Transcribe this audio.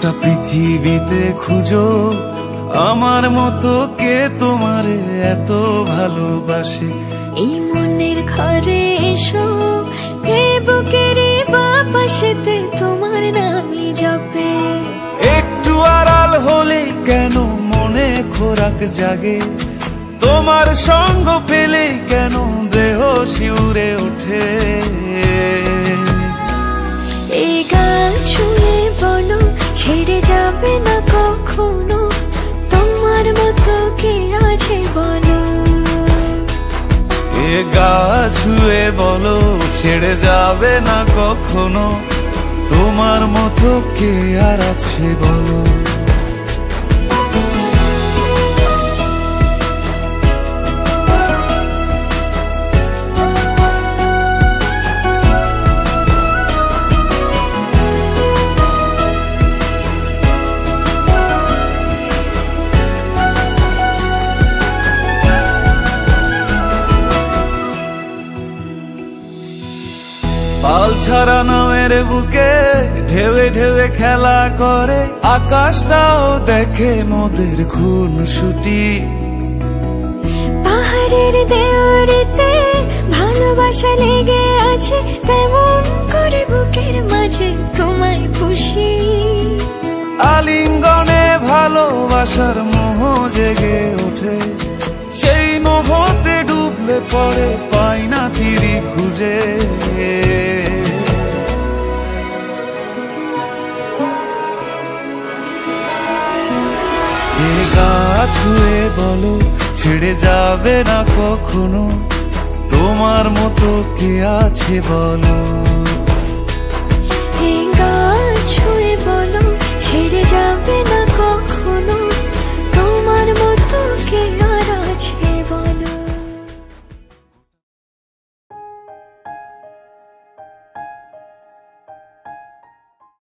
গোটা পৃথিবীতে খুঁজো আমার মতো কে তোমারে এত ভালোবাসে। এই মনের ঘরে এসো, এ বুকের বাপাশেতে তোমার নামই জপে। একটু আড়াল হলে কেন মনে খোরাক জাগে, তোমার সঙ্গ পেলে কেন দেহ শিউরে ওঠে। এই গান ছুঁয়ে বলো ছেড়ে যাবে না কখনো, তোমার মতো কে আছে বলো। এ গা ছুঁয়ে বলো ছেড়ে যাবে না কখনো, তোমার মতো কে আর আছে বলো। পাল ছাড়া নামের বুকে ঢেউে ঢেউে খেলা করে, আকাশটাও দেখে মোদের খুনসুটি। পাহাড়ের দেওয়ারিতে ভালোবাসা লেগে আছে, তেমন করে বুকের মাঝে তোমায় পুষি। আলিঙ্গনে ভালোবাসার মোহ জেগে ওঠে, সেই মোহতে ডুবলে পরে পাই না তীরি খুঁজে। এ গা ছুঁয়ে বলো ছেড়ে যাবে না কখনো, তোমার মতো কে আছে বলো। এ গা ছুঁয়ে বলো ছেড়ে যাবে না